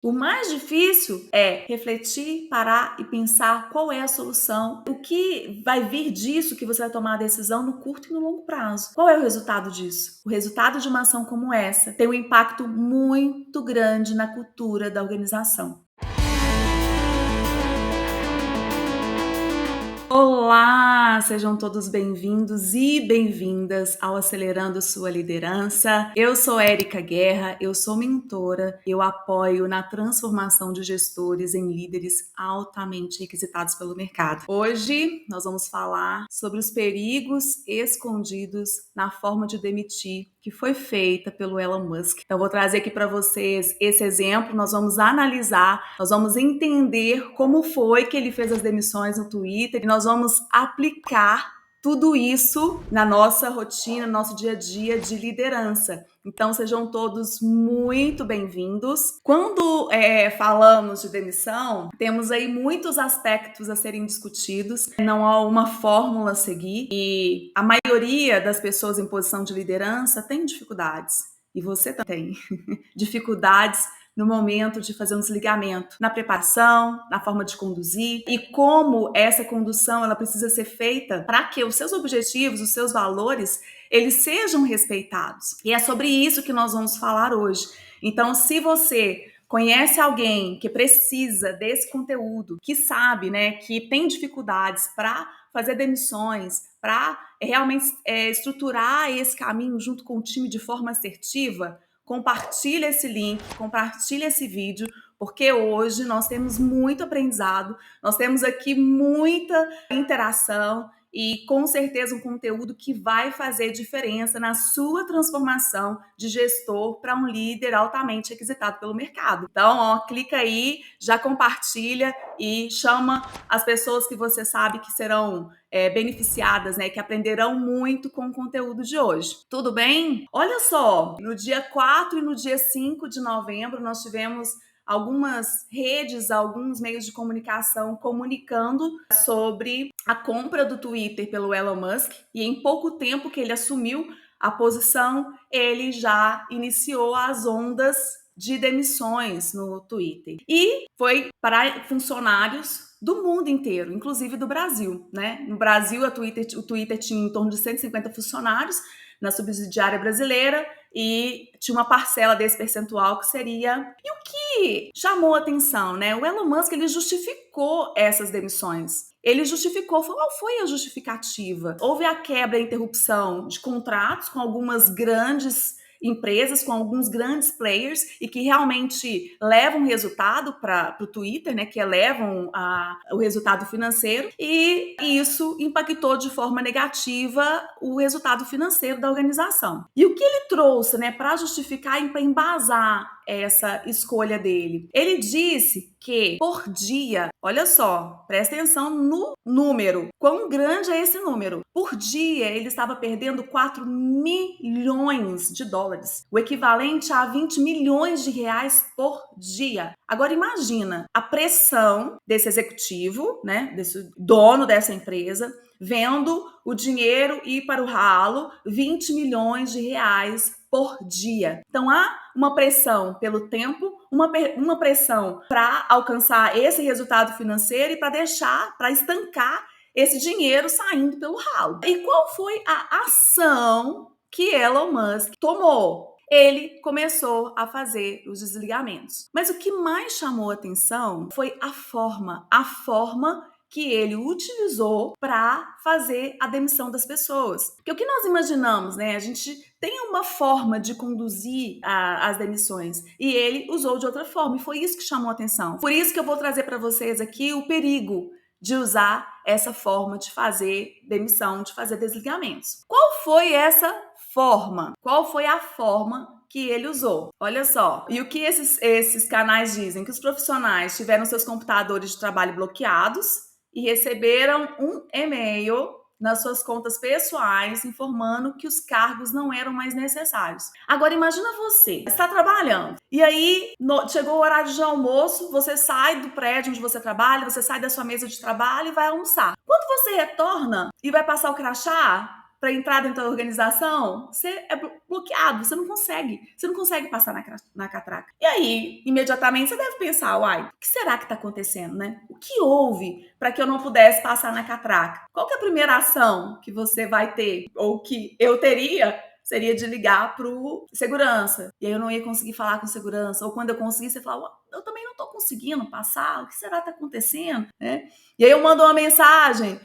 O mais difícil é refletir, parar e pensar qual é a solução, o que vai vir disso que você vai tomar a decisão no curto e no longo prazo. Qual é o resultado disso? O resultado de uma ação como essa tem um impacto muito grande na cultura da organização. Olá, sejam todos bem-vindos e bem-vindas ao Acelerando Sua Liderança. Eu sou Érica Guerra, eu sou mentora, eu apoio na transformação de gestores em líderes altamente requisitados pelo mercado. Hoje nós vamos falar sobre os perigos escondidos na forma de demitir que foi feita pelo Elon Musk. Então, vou trazer aqui para vocês esse exemplo, nós vamos analisar, nós vamos entender como foi que ele fez as demissões no Twitter e nós vamos aplicar tudo isso na nossa rotina, no nosso dia a dia de liderança. Então, sejam todos muito bem-vindos. Quando falamos de demissão, temos aí muitos aspectos a serem discutidos. Não há uma fórmula a seguir e a maioria das pessoas em posição de liderança tem dificuldades. E você também tem dificuldades no momento de fazer um desligamento, na preparação, na forma de conduzir e como essa condução ela precisa ser feita para que os seus objetivos, os seus valores, eles sejam respeitados. E é sobre isso que nós vamos falar hoje. Então, se você conhece alguém que precisa desse conteúdo, que sabe, né, que tem dificuldades para fazer demissões, para realmente estruturar esse caminho junto com o time de forma assertiva, compartilha esse link, compartilha esse vídeo, porque hoje nós temos muito aprendizado, nós temos aqui muita interação e com certeza um conteúdo que vai fazer diferença na sua transformação de gestor para um líder altamente requisitado pelo mercado. Então, ó, clica aí, já compartilha e chama as pessoas que você sabe que serão beneficiadas, né, que aprenderão muito com o conteúdo de hoje. Tudo bem? Olha só, no dia 4 e no dia 5 de novembro nós tivemos algumas redes, alguns meios de comunicação comunicando sobre a compra do Twitter pelo Elon Musk e em pouco tempo que ele assumiu a posição, ele já iniciou as ondas de demissões no Twitter. E foi para funcionários do mundo inteiro, inclusive do Brasil, né? No Brasil, o Twitter tinha em torno de 150 funcionários na subsidiária brasileira e tinha uma parcela desse percentual que seria... E o que chamou a atenção, né? O Elon Musk, ele justificou essas demissões. Ele justificou, qual foi a justificativa? Houve a quebra e interrupção de contratos com algumas grandes empresas, com alguns grandes players e que realmente levam resultado para o Twitter, né, que elevam o resultado financeiro, e isso impactou de forma negativa o resultado financeiro da organização. E o que ele trouxe, né, para justificar e para embasar essa escolha dele? Ele disse que por dia, olha só, presta atenção no número, quão grande é esse número? Por dia ele estava perdendo 4 milhões de dólares, o equivalente a 20 milhões de reais por dia. Agora imagina a pressão desse executivo, né, desse dono dessa empresa, vendo o dinheiro ir para o ralo, 20 milhões de reais por dia. Então há uma pressão pelo tempo, uma pressão para alcançar esse resultado financeiro e para estancar esse dinheiro saindo pelo ralo. E qual foi a ação que Elon Musk tomou? Ele começou a fazer os desligamentos. Mas o que mais chamou atenção foi a forma que ele utilizou para fazer a demissão das pessoas. Porque o que nós imaginamos, né? A gente tem uma forma de conduzir as demissões e ele usou de outra forma e foi isso que chamou a atenção. Por isso que eu vou trazer para vocês aqui o perigo de usar essa forma de fazer demissão, de fazer desligamentos. Qual foi essa forma? Qual foi a forma que ele usou? Olha só, e o que esses canais dizem? Que os profissionais tiveram seus computadores de trabalho bloqueados e receberam um e-mail nas suas contas pessoais informando que os cargos não eram mais necessários. Agora imagina você está trabalhando e aí chegou o horário de almoço, você sai do prédio onde você trabalha, você sai da sua mesa de trabalho e vai almoçar. Quando você retorna e vai passar o crachá, para entrar dentro da organização, você é bloqueado, você não consegue passar na catraca. E aí, imediatamente, você deve pensar, uai, o que será que está acontecendo, né? O que houve para que eu não pudesse passar na catraca? Qual que é a primeira ação que você vai ter, ou que eu teria, seria de ligar pro segurança. E aí eu não ia conseguir falar com segurança. Ou quando eu conseguisse, você falava, eu também não estou conseguindo passar, o que será que está acontecendo? Né? E aí eu mando uma mensagem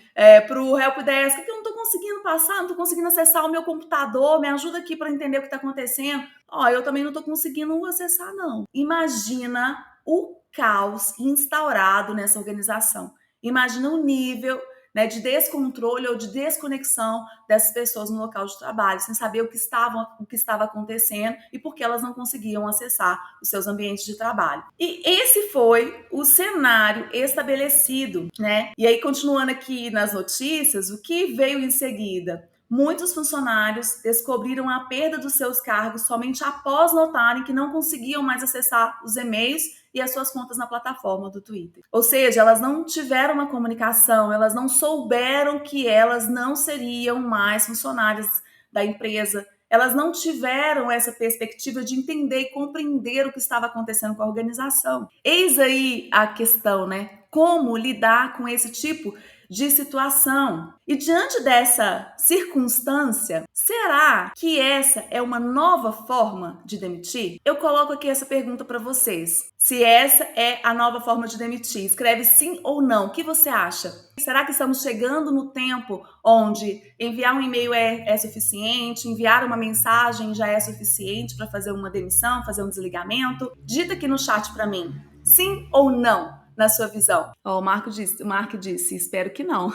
pro helpdesk, que eu não estou conseguindo passar, não estou conseguindo acessar o meu computador, me ajuda aqui para entender o que está acontecendo. Ó, eu também não estou conseguindo acessar, não. Imagina o caos instaurado nessa organização. Imagina o nível, né, de descontrole ou de desconexão dessas pessoas no local de trabalho, sem saber o que estava acontecendo e por que elas não conseguiam acessar os seus ambientes de trabalho. E esse foi o cenário estabelecido, né? E aí, continuando aqui nas notícias, o que veio em seguida? Muitos funcionários descobriram a perda dos seus cargos somente após notarem que não conseguiam mais acessar os e-mails e as suas contas na plataforma do Twitter. Ou seja, elas não tiveram uma comunicação, elas não souberam que elas não seriam mais funcionárias da empresa, elas não tiveram essa perspectiva de entender e compreender o que estava acontecendo com a organização. Eis aí a questão, né? Como lidar com esse tipo de situação. E diante dessa circunstância, será que essa é uma nova forma de demitir? Eu coloco aqui essa pergunta para vocês. Se essa é a nova forma de demitir, escreve sim ou não. O que você acha? Será que estamos chegando no tempo onde enviar um e-mail é suficiente, enviar uma mensagem já é suficiente para fazer uma demissão, fazer um desligamento? Digita aqui no chat para mim. Sim ou não? Na sua visão? O Marco disse, espero que não.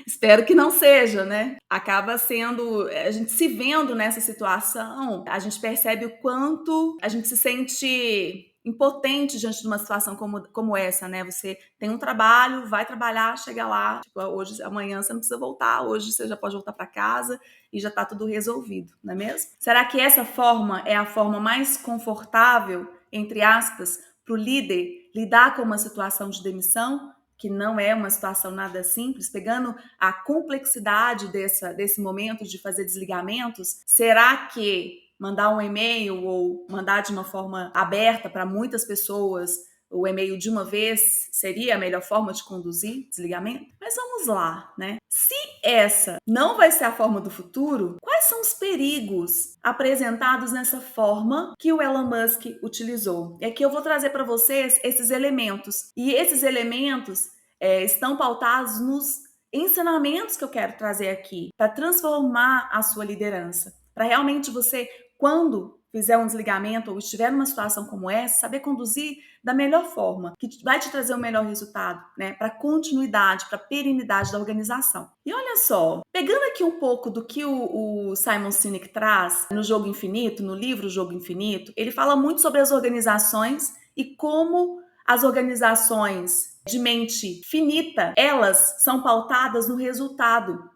Espero que não seja, né? Acaba sendo, a gente se vendo nessa situação, a gente percebe o quanto a gente se sente impotente diante de uma situação como essa, né? Você tem um trabalho, vai trabalhar, chega lá, tipo, hoje, amanhã você não precisa voltar, hoje você já pode voltar para casa e já tá tudo resolvido, não é mesmo? Será que essa forma é a forma mais confortável, entre aspas, para o líder lidar com uma situação de demissão, que não é uma situação nada simples, pegando a complexidade desse momento de fazer desligamentos? Será que mandar um e-mail ou mandar de uma forma aberta para muitas pessoas o e-mail de uma vez seria a melhor forma de conduzir desligamento? Mas vamos lá, né? Se essa não vai ser a forma do futuro, quais são os perigos apresentados nessa forma que o Elon Musk utilizou? E aqui eu vou trazer para vocês esses elementos. E esses elementos estão pautados nos ensinamentos que eu quero trazer aqui para transformar a sua liderança. Para realmente você, quando fizer um desligamento ou estiver numa situação como essa, saber conduzir da melhor forma, que vai te trazer o melhor resultado, né? Para continuidade, para perenidade da organização. E olha só, pegando aqui um pouco do que o Simon Sinek traz no Jogo Infinito, no livro Jogo Infinito, ele fala muito sobre as organizações e como as organizações de mente finita, elas são pautadas no resultado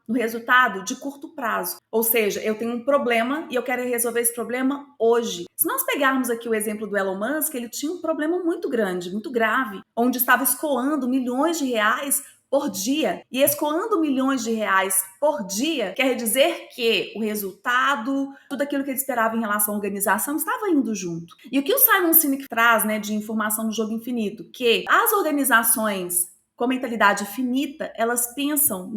de curto prazo. Ou seja, eu tenho um problema e eu quero resolver esse problema hoje. Se nós pegarmos aqui o exemplo do Elon Musk, ele tinha um problema muito grande, muito grave, onde estava escoando milhões de reais por dia. E escoando milhões de reais por dia quer dizer que o resultado, tudo aquilo que ele esperava em relação à organização estava indo junto. E o que o Simon Sinek traz, né, de informação no Jogo Infinito? Que as organizações com mentalidade finita, elas pensam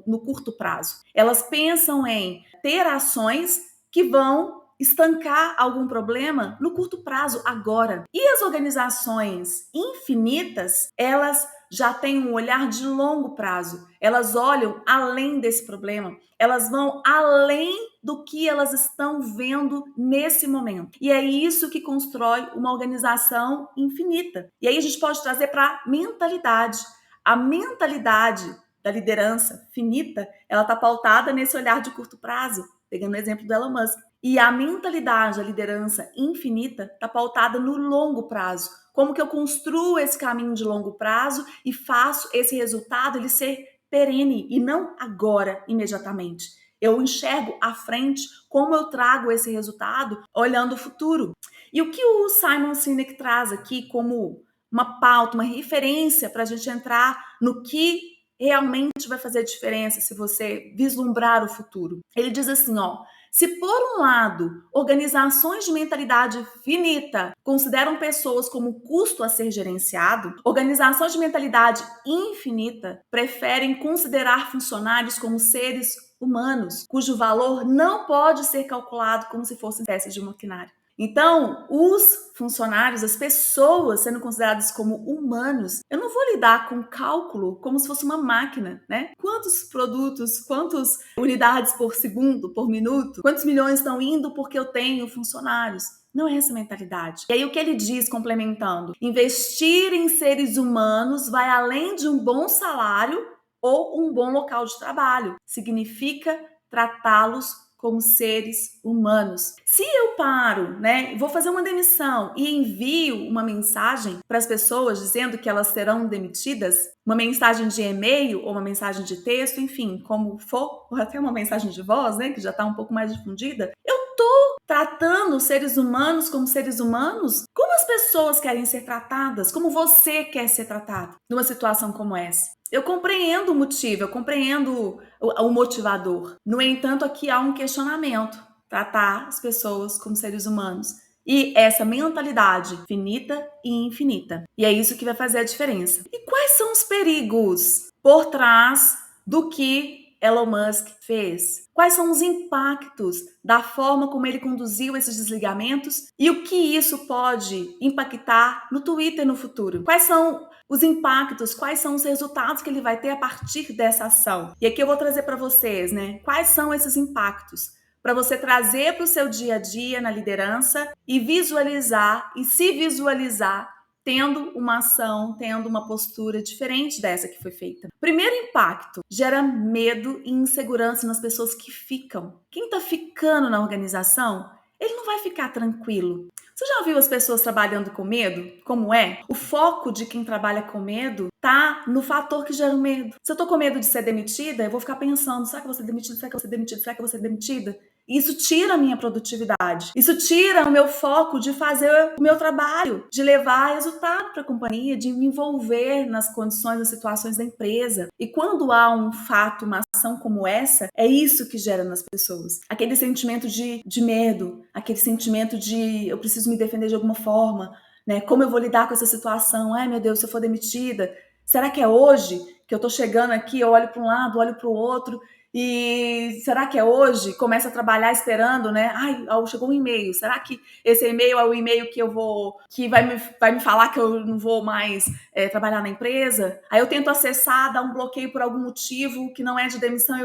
no curto prazo. Elas pensam em ter ações que vão estancar algum problema no curto prazo, agora. E as organizações infinitas, elas já têm um olhar de longo prazo. Elas olham além desse problema. Elas vão além do que elas estão vendo nesse momento. E é isso que constrói uma organização infinita. E aí a gente pode trazer para a mentalidade. A mentalidade da liderança finita, ela está pautada nesse olhar de curto prazo, pegando o exemplo do Elon Musk. E a mentalidade da liderança infinita está pautada no longo prazo. Como que eu construo esse caminho de longo prazo e faço esse resultado ele ser perene e não agora, imediatamente. Eu enxergo à frente como eu trago esse resultado olhando o futuro. E o que o Simon Sinek traz aqui como uma pauta, uma referência para a gente entrar no que realmente vai fazer diferença se você vislumbrar o futuro. Ele diz assim, ó: se por um lado, organizações de mentalidade finita consideram pessoas como custo a ser gerenciado, organizações de mentalidade infinita preferem considerar funcionários como seres humanos, cujo valor não pode ser calculado como se fossem peças de maquinário. Então, os funcionários, as pessoas sendo consideradas como humanos, eu não vou lidar com cálculo como se fosse uma máquina, né? Quantos produtos, quantas unidades por segundo, por minuto, quantos milhões estão indo porque eu tenho funcionários? Não é essa mentalidade. E aí o que ele diz, complementando? Investir em seres humanos vai além de um bom salário ou um bom local de trabalho. Significa tratá-los como seres humanos. Se eu paro, né, vou fazer uma demissão e envio uma mensagem para as pessoas dizendo que elas serão demitidas, uma mensagem de e-mail ou uma mensagem de texto, enfim, como for, ou até uma mensagem de voz, né, que já está um pouco mais difundida, eu tô tratando os seres humanos como seres humanos, como as pessoas querem ser tratadas, como você quer ser tratado numa situação como essa. Eu compreendo o motivo, eu compreendo o motivador. No entanto, aqui há um questionamento: tratar as pessoas como seres humanos. E essa mentalidade finita e infinita. E é isso que vai fazer a diferença. E quais são os perigos por trás do que Elon Musk fez? Quais são os impactos da forma como ele conduziu esses desligamentos e o que isso pode impactar no Twitter no futuro? Quais são os impactos, quais são os resultados que ele vai ter a partir dessa ação? E aqui eu vou trazer para vocês, né? Quais são esses impactos? Para você trazer para o seu dia a dia na liderança e visualizar e se visualizar tendo uma ação, tendo uma postura diferente dessa que foi feita. Primeiro impacto, gera medo e insegurança nas pessoas que ficam. Quem está ficando na organização, ele não vai ficar tranquilo. Você já viu as pessoas trabalhando com medo? Como é? O foco de quem trabalha com medo tá no fator que gera o medo. Se eu tô com medo de ser demitida, eu vou ficar pensando, será que eu vou ser demitida? Será que eu vou ser demitida? Será que eu vou ser demitida? Isso tira a minha produtividade. Isso tira o meu foco de fazer o meu trabalho, de levar resultado para a companhia, de me envolver nas condições, nas situações da empresa. E quando há um fato, uma ação como essa, é isso que gera nas pessoas. Aquele sentimento de medo, aquele sentimento de eu preciso me defender de alguma forma, né? Como eu vou lidar com essa situação? Ai, meu Deus, se eu for demitida, será que é hoje que eu tô chegando aqui, eu olho para um lado, olho para o outro, e será que é hoje? Começa a trabalhar esperando, né? Ai, chegou um e-mail. Será que esse e-mail é o e-mail que vai me falar que eu não vou mais trabalhar na empresa? Aí eu tento acessar, dar um bloqueio por algum motivo que não é de demissão.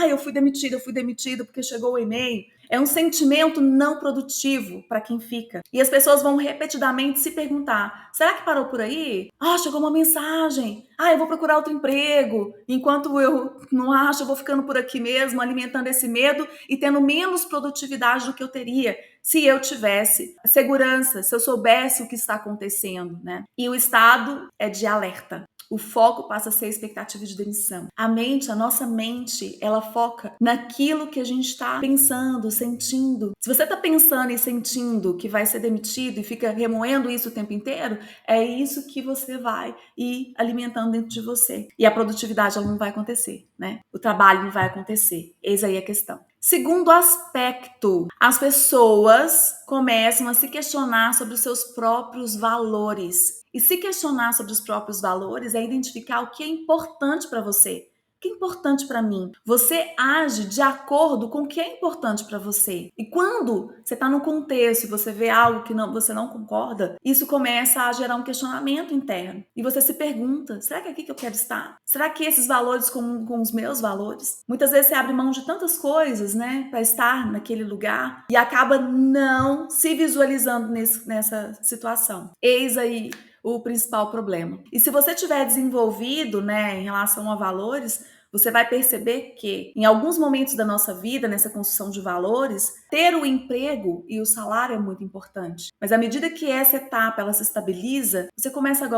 Eu fui demitido porque chegou o e-mail. É um sentimento não produtivo para quem fica. E as pessoas vão repetidamente se perguntar: será que parou por aí? Chegou uma mensagem. Eu vou procurar outro emprego. Enquanto eu não acho, eu vou ficando por aqui mesmo, alimentando esse medo e tendo menos produtividade do que eu teria se eu tivesse segurança, se eu soubesse o que está acontecendo, né? E o estado é de alerta. O foco passa a ser a expectativa de demissão. A nossa mente, ela foca naquilo que a gente está pensando, sentindo. Se você está pensando e sentindo que vai ser demitido e fica remoendo isso o tempo inteiro, é isso que você vai ir alimentando dentro de você. E a produtividade, ela não vai acontecer, né? O trabalho não vai acontecer. Eis aí a questão. Segundo aspecto, as pessoas começam a se questionar sobre os seus próprios valores. E se questionar sobre os próprios valores é identificar o que é importante para você. O que é importante para mim? Você age de acordo com o que é importante para você. E quando você está no contexto e você vê algo que você não concorda, isso começa a gerar um questionamento interno. E você se pergunta, será que é aqui que eu quero estar? Será que esses valores com os meus valores? Muitas vezes você abre mão de tantas coisas, né, para estar naquele lugar e acaba não se visualizando nessa situação. Eis aí o principal problema. E se você tiver desenvolvido, né, em relação a valores, você vai perceber que em alguns momentos da nossa vida, nessa construção de valores, ter o emprego e o salário é muito importante. Mas à medida que essa etapa ela se estabiliza, você começa a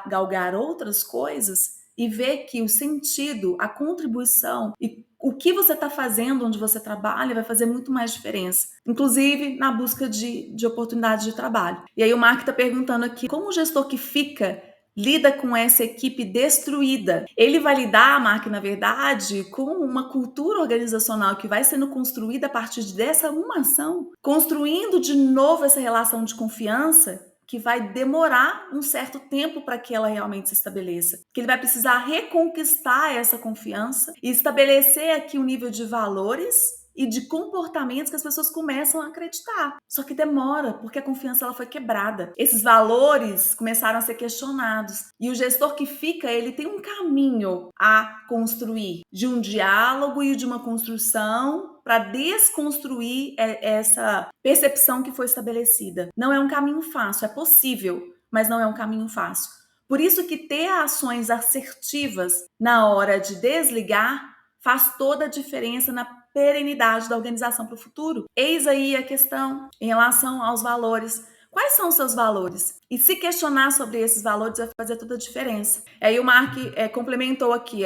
galgar outras coisas e ver que o sentido, a contribuição e o que você está fazendo onde você trabalha vai fazer muito mais diferença, inclusive na busca de oportunidades de trabalho. E aí o Mark está perguntando aqui, como o gestor que fica lida com essa equipe destruída. Ele vai lidar, Mark, na verdade, com uma cultura organizacional que vai sendo construída a partir dessa uma ação, construindo de novo essa relação de confiança que vai demorar um certo tempo para que ela realmente se estabeleça. Que ele vai precisar reconquistar essa confiança e estabelecer aqui um nível de valores e de comportamentos que as pessoas começam a acreditar. Só que demora, porque a confiança ela foi quebrada. Esses valores começaram a ser questionados. E o gestor que fica, ele tem um caminho a construir de um diálogo e de uma construção para desconstruir essa percepção que foi estabelecida. Não é um caminho fácil, é possível, mas não é um caminho fácil. Por isso que ter ações assertivas na hora de desligar faz toda a diferença na perenidade da organização para o futuro. Eis aí a questão em relação aos valores. Quais são os seus valores? E se questionar sobre esses valores vai fazer toda a diferença. Aí o Mark complementou aqui,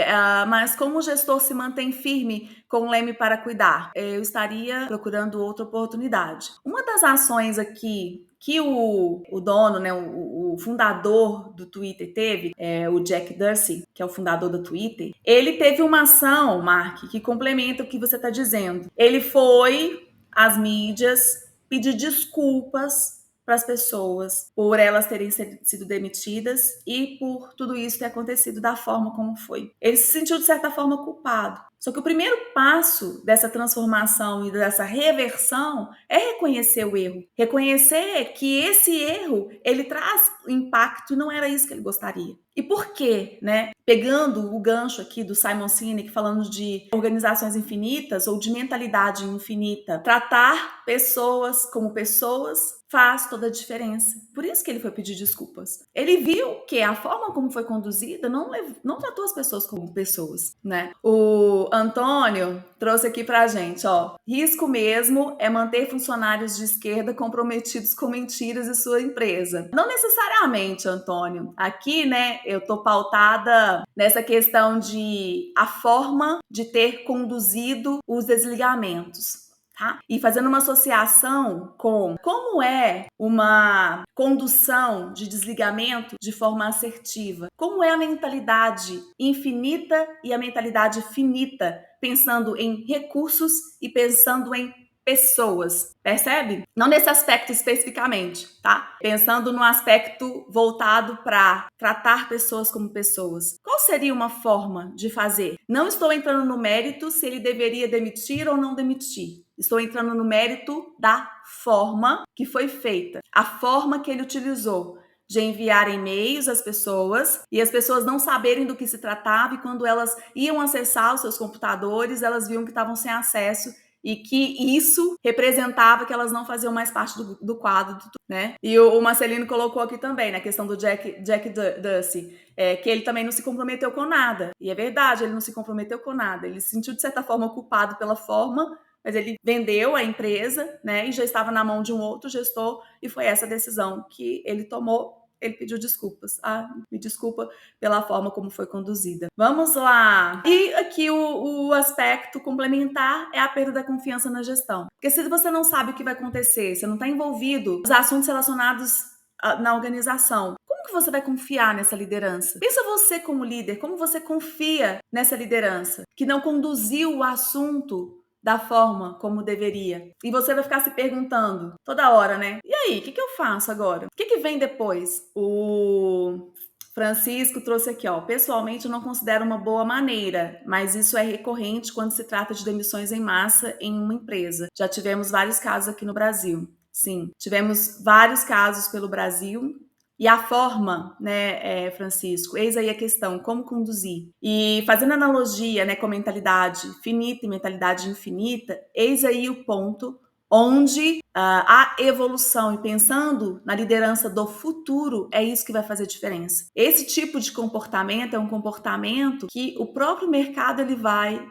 mas como o gestor se mantém firme com o leme para cuidar? Eu estaria procurando outra oportunidade. Uma das ações aqui que o dono, né, o fundador do Twitter teve, o Jack Dorsey, que é o fundador do Twitter, ele teve uma ação, Mark, que complementa o que você está dizendo. Ele foi às mídias pedir desculpas para as pessoas por elas terem sido demitidas e por tudo isso ter acontecido da forma como foi. Ele se sentiu, de certa forma, culpado. Só que o primeiro passo dessa transformação e dessa reversão é reconhecer o erro. Reconhecer que esse erro, ele traz impacto e não era isso que ele gostaria. E por quê, né? Pegando o gancho aqui do Simon Sinek, falando de organizações infinitas ou de mentalidade infinita, tratar pessoas como pessoas faz toda a diferença. Por isso que ele foi pedir desculpas. Ele viu que a forma como foi conduzida não tratou as pessoas como pessoas, né? O Antônio trouxe aqui pra gente, ó. Risco mesmo é manter funcionários de esquerda comprometidos com mentiras em sua empresa. Não necessariamente, Antônio. Aqui, né, eu tô pautada nessa questão de a forma de ter conduzido os desligamentos. Tá? E fazendo uma associação com como é uma condução de desligamento de forma assertiva, como é a mentalidade infinita e a mentalidade finita, pensando em recursos e pensando em pessoas, percebe? Não nesse aspecto especificamente, tá? Pensando no aspecto voltado para tratar pessoas como pessoas. Qual seria uma forma de fazer? Não estou entrando no mérito se ele deveria demitir ou não demitir. Estou entrando no mérito da forma que foi feita, a forma que ele utilizou de enviar e-mails às pessoas e as pessoas não saberem do que se tratava e quando elas iam acessar os seus computadores, elas viam que estavam sem acesso e que isso representava que elas não faziam mais parte do quadro, né? E o Marcelino colocou aqui também, na questão do Jack Dorsey, que ele também não se comprometeu com nada. E é verdade, ele não se comprometeu com nada. Ele se sentiu, de certa forma, culpado pela forma, mas ele vendeu a empresa, né? E já estava na mão de um outro gestor e foi essa decisão que ele tomou. Ele pediu desculpas. Me desculpa pela forma como foi conduzida. Vamos lá. E aqui o aspecto complementar é a perda da confiança na gestão. Porque se você não sabe o que vai acontecer, você não está envolvido nos assuntos relacionados na organização, como que você vai confiar nessa liderança? Pensa você como líder, como você confia nessa liderança que não conduziu o assunto da forma como deveria. E você vai ficar se perguntando toda hora, né? E aí, o que eu faço agora? O que vem depois? O Francisco trouxe aqui, ó. Pessoalmente, eu não considero uma boa maneira, mas isso é recorrente quando se trata de demissões em massa em uma empresa. Já tivemos vários casos aqui no Brasil. Sim, tivemos vários casos pelo Brasil. E a forma, né, Francisco, eis aí a questão, como conduzir. E fazendo analogia, né, com mentalidade finita e mentalidade infinita, eis aí o ponto onde a evolução e pensando na liderança do futuro é isso que vai fazer diferença. Esse tipo de comportamento é um comportamento que o próprio mercado ele vai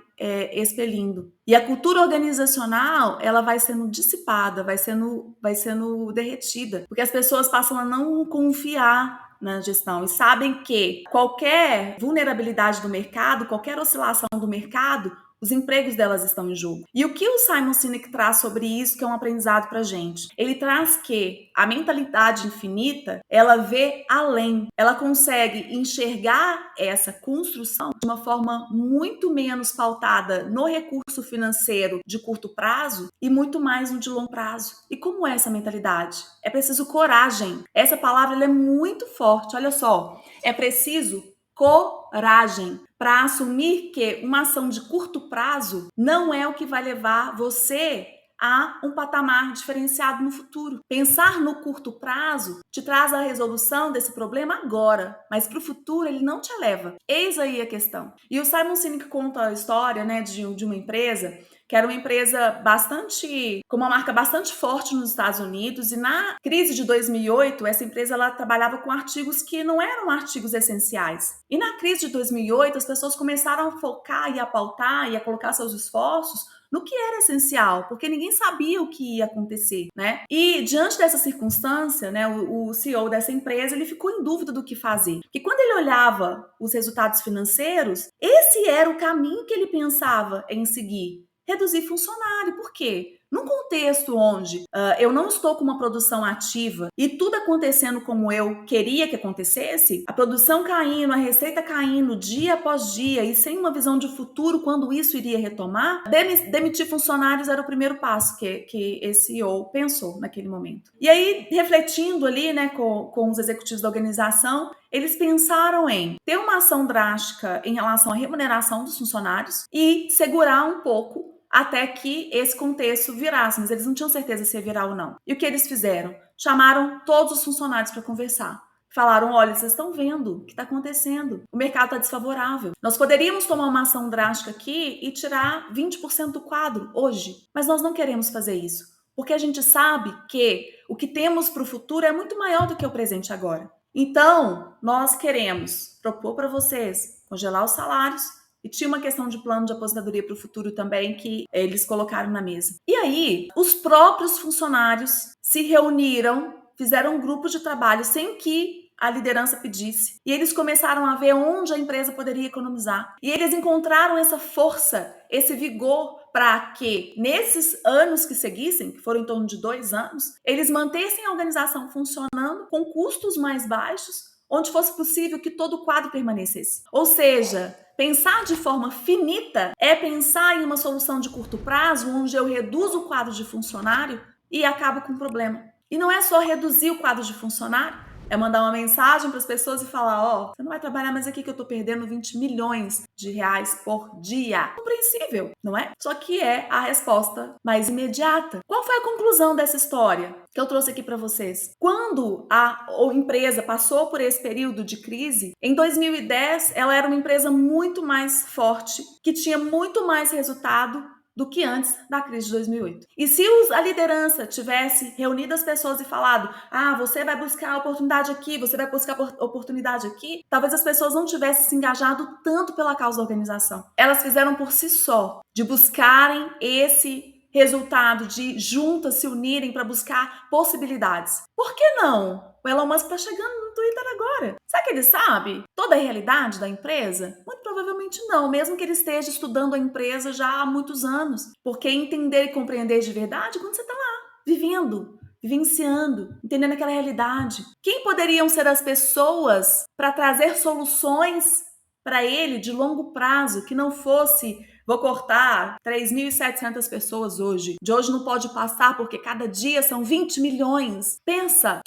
expelindo. E a cultura organizacional, ela vai sendo dissipada, vai sendo derretida, porque as pessoas passam a não confiar na gestão e sabem que qualquer vulnerabilidade do mercado, qualquer oscilação do mercado, Os empregos delas estão em jogo. E o que o Simon Sinek traz sobre isso, que é um aprendizado pra gente? Ele traz que a mentalidade infinita, ela vê além. Ela consegue enxergar essa construção de uma forma muito menos pautada no recurso financeiro de curto prazo e muito mais no de longo prazo. E como é essa mentalidade? É preciso coragem. Essa palavra ela é muito forte. Olha só, é preciso coragem para assumir que uma ação de curto prazo não é o que vai levar você a um patamar diferenciado no futuro. Pensar no curto prazo te traz a resolução desse problema agora, mas para o futuro ele não te leva. Eis aí a questão. E o Simon Sinek conta a história, né, de uma empresa que era uma empresa bastante, com uma marca bastante forte nos Estados Unidos, e na crise de 2008, essa empresa ela trabalhava com artigos que não eram artigos essenciais. E na crise de 2008, as pessoas começaram a focar e a pautar e a colocar seus esforços no que era essencial, porque ninguém sabia o que ia acontecer, né? E diante dessa circunstância, né, o CEO dessa empresa, ele ficou em dúvida do que fazer. Porque quando ele olhava os resultados financeiros, esse era o caminho que ele pensava em seguir. Reduzir funcionário. Por quê? Num contexto onde eu não estou com uma produção ativa e tudo acontecendo como eu queria que acontecesse, a produção caindo, a receita caindo dia após dia e sem uma visão de futuro quando isso iria retomar, demitir funcionários era o primeiro passo que esse CEO pensou naquele momento. E aí, refletindo ali, né, com os executivos da organização, eles pensaram em ter uma ação drástica em relação à remuneração dos funcionários e segurar um pouco até que esse contexto virasse, mas eles não tinham certeza se ia virar ou não. E o que eles fizeram? Chamaram todos os funcionários para conversar. Falaram, olha, vocês estão vendo o que está acontecendo. O mercado está desfavorável. Nós poderíamos tomar uma ação drástica aqui e tirar 20% do quadro hoje, mas nós não queremos fazer isso, porque a gente sabe que o que temos para o futuro é muito maior do que o presente agora. Então, nós queremos propor para vocês congelar os salários, e tinha uma questão de plano de aposentadoria para o futuro também que eles colocaram na mesa. E aí, os próprios funcionários se reuniram, fizeram um grupo de trabalho sem que a liderança pedisse. E eles começaram a ver onde a empresa poderia economizar. E eles encontraram essa força, esse vigor para que, nesses anos que seguissem, que foram em torno de 2 anos, eles mantessem a organização funcionando com custos mais baixos, onde fosse possível que todo o quadro permanecesse. Ou seja, pensar de forma finita é pensar em uma solução de curto prazo, onde eu reduzo o quadro de funcionário e acabo com o problema. E não é só reduzir o quadro de funcionário, é mandar uma mensagem para as pessoas e falar, ó, você não vai trabalhar mais aqui que eu tô perdendo 20 milhões de reais por dia. Compreensível, não é? Só que é a resposta mais imediata. Qual foi a conclusão dessa história que eu trouxe aqui para vocês? Quando a empresa passou por esse período de crise, em 2010 ela era uma empresa muito mais forte, que tinha muito mais resultado do que antes da crise de 2008. E se a liderança tivesse reunido as pessoas e falado, você vai buscar oportunidade aqui, você vai buscar oportunidade aqui, talvez as pessoas não tivessem se engajado tanto pela causa da organização. Elas fizeram por si só, de buscarem esse resultado, de juntas se unirem para buscar possibilidades. Por que não? O Elon Musk está chegando no Twitter agora. Será que ele sabe toda a realidade da empresa? Muito provavelmente não, mesmo que ele esteja estudando a empresa já há muitos anos. Porque entender e compreender de verdade quando você está lá, vivendo, vivenciando, entendendo aquela realidade. Quem poderiam ser as pessoas para trazer soluções para ele de longo prazo, que não fosse, vou cortar 3.700 pessoas hoje. De hoje não pode passar porque cada dia são 20 milhões. Pensa,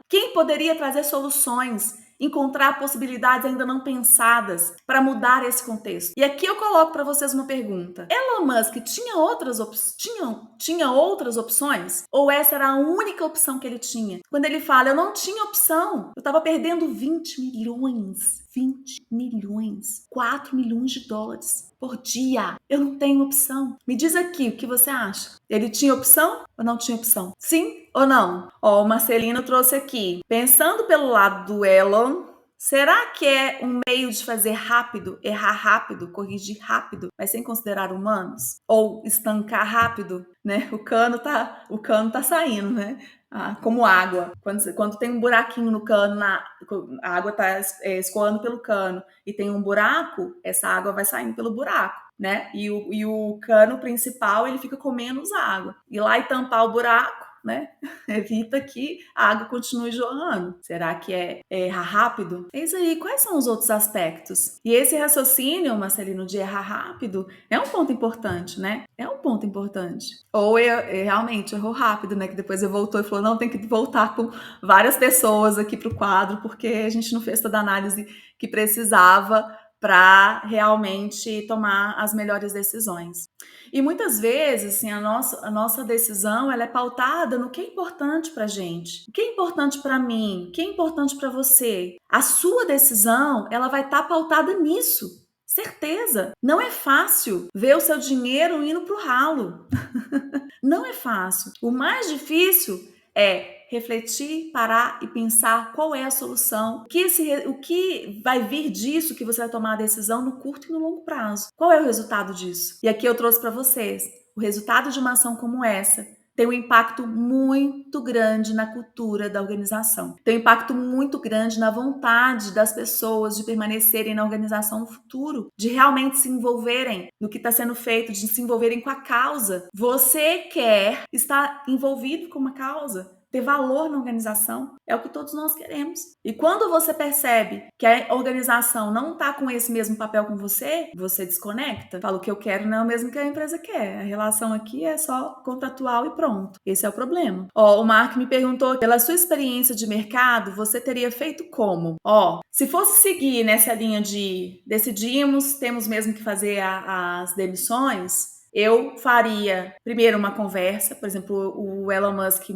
quem poderia trazer soluções, encontrar possibilidades ainda não pensadas para mudar esse contexto? E aqui eu coloco para vocês uma pergunta. Elon Musk tinha outras opções? Ou essa era a única opção que ele tinha? Quando ele fala, eu não tinha opção, eu estava perdendo 20 milhões. 20 milhões, 4 milhões de dólares por dia. Eu não tenho opção. Me diz aqui o que você acha. Ele tinha opção ou não tinha opção? Sim ou não? Ó, o Marcelino trouxe aqui. Pensando pelo lado do Elon, será que é um meio de fazer rápido, errar rápido, corrigir rápido, mas sem considerar humanos? Ou estancar rápido, né? O cano tá saindo, né? Como água. Quando tem um buraquinho no cano, a água está escoando pelo cano e tem um buraco, essa água vai saindo pelo buraco. né? E o cano principal, ele fica com menos água. Ir lá e tampar o buraco, né? Evita que a água continue jorrando. Será que é errar rápido? É isso aí. Quais são os outros aspectos? E esse raciocínio, Marcelino, de errar rápido, é um ponto importante, né? É um ponto importante. Ou realmente errou rápido, né? Que depois ele voltou e falou: não, tem que voltar com várias pessoas aqui para o quadro, porque a gente não fez toda a análise que precisava para realmente tomar as melhores decisões. E muitas vezes, assim, a nossa decisão, ela é pautada no que é importante para a gente. O que é importante para mim? O que é importante para você? A sua decisão, ela vai estar pautada nisso. Certeza. Não é fácil ver o seu dinheiro indo para o ralo. Não é fácil. O mais difícil é refletir, parar e pensar qual é a solução, o que vai vir disso que você vai tomar a decisão no curto e no longo prazo. Qual é o resultado disso? E aqui eu trouxe para vocês o resultado de uma ação como essa. Tem um impacto muito grande na cultura da organização. Tem um impacto muito grande na vontade das pessoas de permanecerem na organização no futuro, de realmente se envolverem no que está sendo feito, de se envolverem com a causa. Você quer estar envolvido com uma causa, ter valor na organização, é o que todos nós queremos. E quando você percebe que a organização não está com esse mesmo papel com você, você desconecta. Fala, o que eu quero não é o mesmo que a empresa quer. A relação aqui é só contratual e pronto. Esse é o problema. O Mark me perguntou, pela sua experiência de mercado, você teria feito como? Se fosse seguir nessa linha de decidimos, temos mesmo que fazer as demissões, eu faria primeiro uma conversa, por exemplo, o Elon Musk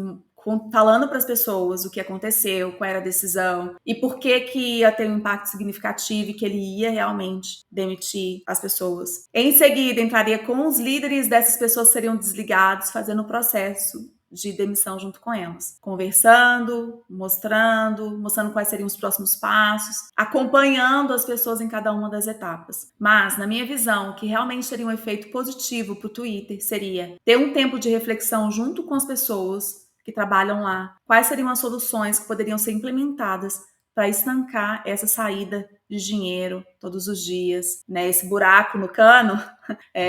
falando para as pessoas o que aconteceu, qual era a decisão e por que ia ter um impacto significativo e que ele ia realmente demitir as pessoas. Em seguida, entraria com os líderes dessas pessoas que seriam desligados, fazendo o processo de demissão junto com elas, conversando, mostrando quais seriam os próximos passos, acompanhando as pessoas em cada uma das etapas. Mas, na minha visão, o que realmente teria um efeito positivo para o Twitter seria ter um tempo de reflexão junto com as pessoas que trabalham lá, quais seriam as soluções que poderiam ser implementadas para estancar essa saída de dinheiro todos os dias, né? Esse buraco no cano,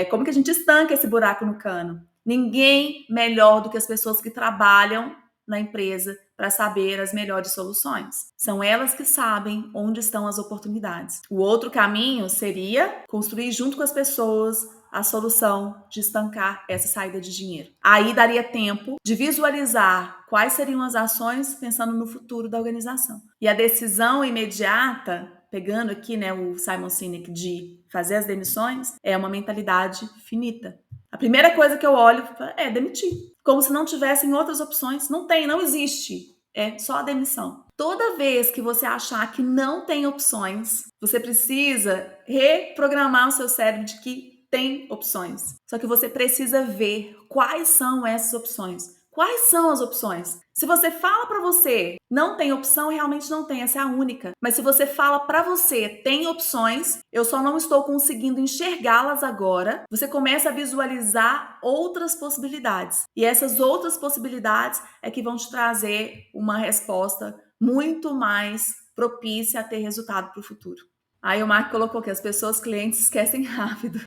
como que a gente estanca esse buraco no cano? Ninguém melhor do que as pessoas que trabalham na empresa para saber as melhores soluções. São elas que sabem onde estão as oportunidades. O outro caminho seria construir junto com as pessoas a solução de estancar essa saída de dinheiro. Aí daria tempo de visualizar quais seriam as ações pensando no futuro da organização. E a decisão imediata, pegando aqui, né, o Simon Sinek de fazer as demissões, é uma mentalidade finita. A primeira coisa que eu olho é demitir. Como se não tivessem outras opções. Não existe. É só a demissão. Toda vez que você achar que não tem opções, você precisa reprogramar o seu cérebro de que tem opções. Só que você precisa ver quais são essas opções. Quais são as opções? Se você fala para você, não tem opção, realmente não tem, essa é a única. Mas se você fala para você, tem opções, eu só não estou conseguindo enxergá-las agora, você começa a visualizar outras possibilidades. E essas outras possibilidades é que vão te trazer uma resposta muito mais propícia a ter resultado para o futuro. Aí o Marco colocou que as pessoas clientes esquecem rápido.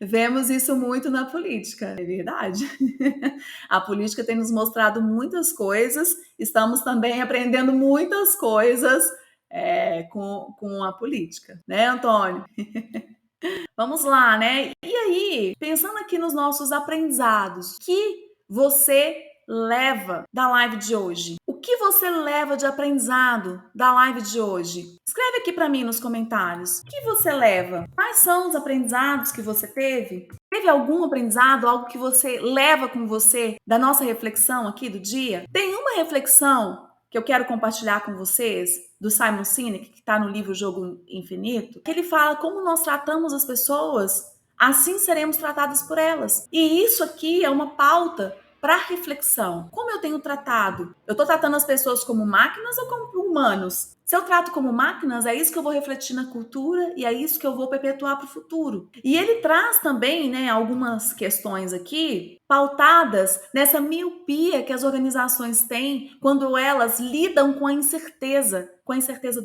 Vemos isso muito na política, é verdade. A política tem nos mostrado muitas coisas, estamos também aprendendo muitas coisas com a política, né, Antônio? Vamos lá, né? E aí, pensando aqui nos nossos aprendizados, o que você leva da live de hoje? O que você leva de aprendizado da live de hoje? Escreve aqui para mim nos comentários. O que você leva? Quais são os aprendizados que você teve? Teve algum aprendizado, algo que você leva com você da nossa reflexão aqui do dia? Tem uma reflexão que eu quero compartilhar com vocês, do Simon Sinek, que está no livro Jogo Infinito, que ele fala como nós tratamos as pessoas, assim seremos tratados por elas. E isso aqui é uma pauta para reflexão. Como eu tenho tratado? Eu estou tratando as pessoas como máquinas ou como humanos? Se eu trato como máquinas, é isso que eu vou refletir na cultura e é isso que eu vou perpetuar para o futuro. E ele traz também, né, algumas questões aqui pautadas nessa miopia que as organizações têm quando elas lidam com a incerteza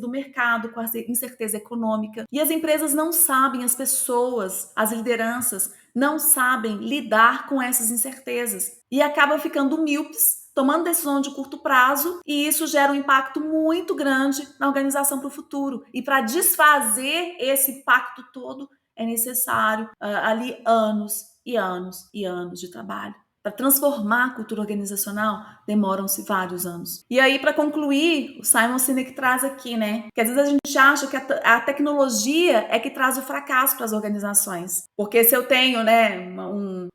do mercado, com a incerteza econômica. E as empresas não sabem, as pessoas, as lideranças não sabem lidar com essas incertezas e acabam ficando míopes, tomando decisão de curto prazo, e isso gera um impacto muito grande na organização para o futuro. E para desfazer esse impacto todo, é necessário ali anos e anos e anos de trabalho. Para transformar a cultura organizacional, demoram-se vários anos. E aí, para concluir, o Simon Sinek traz aqui, né? Que às vezes a gente acha que a tecnologia é que traz o fracasso para as organizações. Porque se eu tenho, né,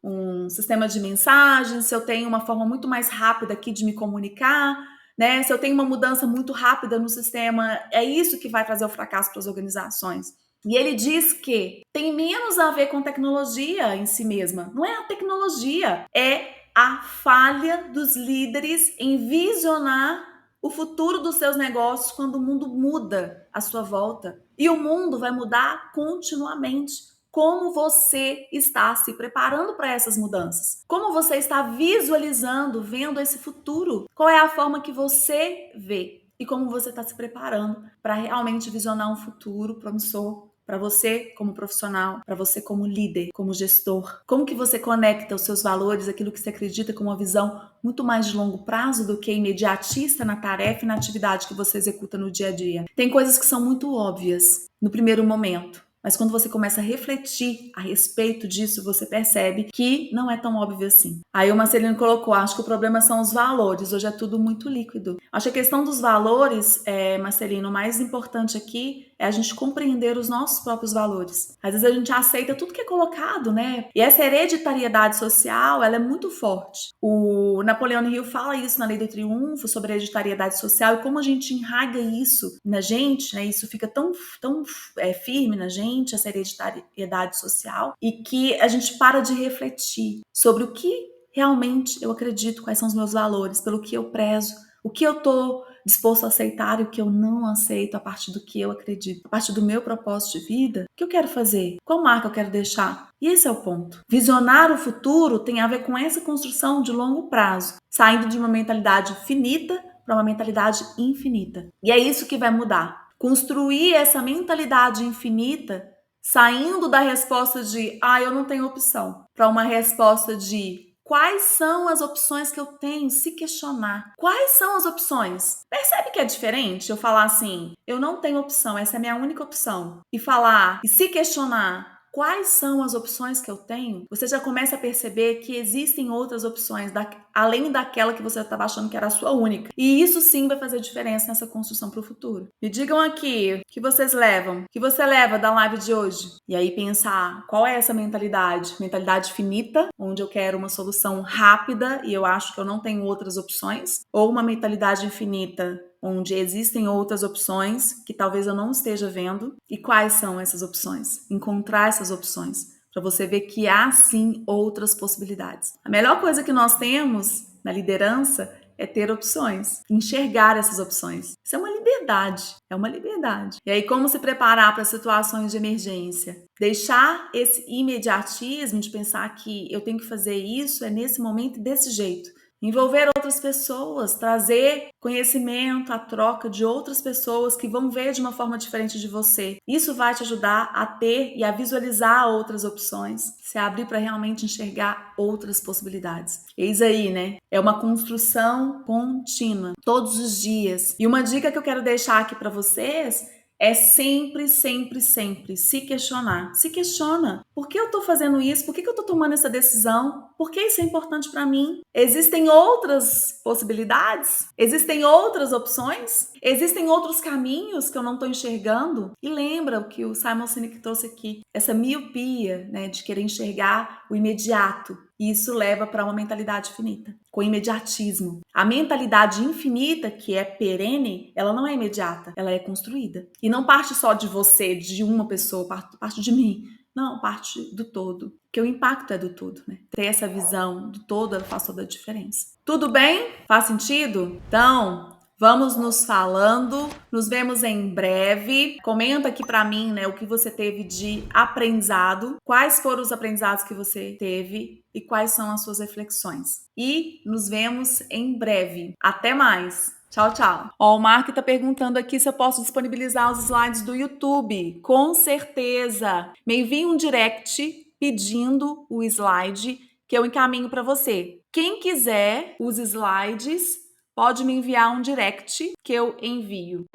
um sistema de mensagens, se eu tenho uma forma muito mais rápida aqui de me comunicar, né? Se eu tenho uma mudança muito rápida no sistema, é isso que vai trazer o fracasso para as organizações. E ele diz que tem menos a ver com tecnologia em si mesma. Não é a tecnologia, é a falha dos líderes em visionar o futuro dos seus negócios quando o mundo muda à sua volta. E o mundo vai mudar continuamente. Como você está se preparando para essas mudanças? Como você está visualizando, vendo esse futuro? Qual é a forma que você vê? E como você está se preparando para realmente visionar um futuro promissor para você como profissional, para você como líder, como gestor? Como que você conecta os seus valores, aquilo que você acredita com uma visão muito mais de longo prazo do que imediatista na tarefa e na atividade que você executa no dia a dia? Tem coisas que são muito óbvias no primeiro momento, mas quando você começa a refletir a respeito disso, você percebe que não é tão óbvio assim. Aí o Marcelino colocou, acho que o problema são os valores, hoje é tudo muito líquido. Acho que a questão dos valores, Marcelino, o mais importante aqui é a gente compreender os nossos próprios valores. Às vezes a gente aceita tudo que é colocado, né? E essa hereditariedade social, ela é muito forte. O Napoleão Hill fala isso na Lei do Triunfo, sobre a hereditariedade social e como a gente enraiga isso na gente, né? Isso fica tão firme na gente, essa hereditariedade social, e que a gente para de refletir sobre o que realmente eu acredito, quais são os meus valores, pelo que eu prezo, o que eu tô disposto a aceitar e o que eu não aceito a partir do que eu acredito, a partir do meu propósito de vida. O que eu quero fazer? Qual marca eu quero deixar? E esse é o ponto. Visionar o futuro tem a ver com essa construção de longo prazo, saindo de uma mentalidade finita para uma mentalidade infinita. E é isso que vai mudar. Construir essa mentalidade infinita, saindo da resposta de eu não tenho opção, para uma resposta de quais são as opções que eu tenho? Se questionar. Quais são as opções? Percebe que é diferente eu falar assim, eu não tenho opção, essa é a minha única opção. E falar, e se questionar, quais são as opções que eu tenho? Você já começa a perceber que existem outras opções, além daquela que você estava achando que era a sua única. E isso sim vai fazer diferença nessa construção para o futuro. Me digam aqui, o que vocês levam? O que você leva da live de hoje? E aí pensar, qual é essa mentalidade? Mentalidade finita, onde eu quero uma solução rápida e eu acho que eu não tenho outras opções? Ou uma mentalidade infinita, onde existem outras opções que talvez eu não esteja vendo? E quais são essas opções? Encontrar essas opções, para você ver que há sim outras possibilidades. A melhor coisa que nós temos na liderança é ter opções, enxergar essas opções. Isso é uma liberdade, é uma liberdade. E aí, como se preparar para situações de emergência? Deixar esse imediatismo de pensar que eu tenho que fazer isso nesse momento e desse jeito. Envolver outras pessoas, trazer conhecimento, a troca de outras pessoas que vão ver de uma forma diferente de você. Isso vai te ajudar a ter e a visualizar outras opções, se abrir para realmente enxergar outras possibilidades. Eis aí, né? É uma construção contínua, todos os dias. E uma dica que eu quero deixar aqui para vocês é sempre, sempre, sempre se questionar. Se questiona. Por que eu estou fazendo isso? Por que eu estou tomando essa decisão? Por que isso é importante para mim? Existem outras possibilidades? Existem outras opções? Existem outros caminhos que eu não estou enxergando? E lembra o que o Simon Sinek trouxe aqui. Essa miopia, né, de querer enxergar o imediato. E isso leva para uma mentalidade finita, com imediatismo. A mentalidade infinita, que é perene, ela não é imediata, ela é construída. E não parte só de você, de uma pessoa, parte de mim. Não, parte do todo. Porque o impacto é do todo, né? Ter essa visão do todo faz toda a diferença. Tudo bem? Faz sentido? Então, vamos nos falando. Nos vemos em breve. Comenta aqui pra mim, né, o que você teve de aprendizado. Quais foram os aprendizados que você teve e quais são as suas reflexões. E nos vemos em breve. Até mais! Tchau, tchau. Ó, o Mark tá perguntando aqui se eu posso disponibilizar os slides do YouTube. Com certeza. Me envie um direct pedindo o slide que eu encaminho para você. Quem quiser os slides, pode me enviar um direct que eu envio.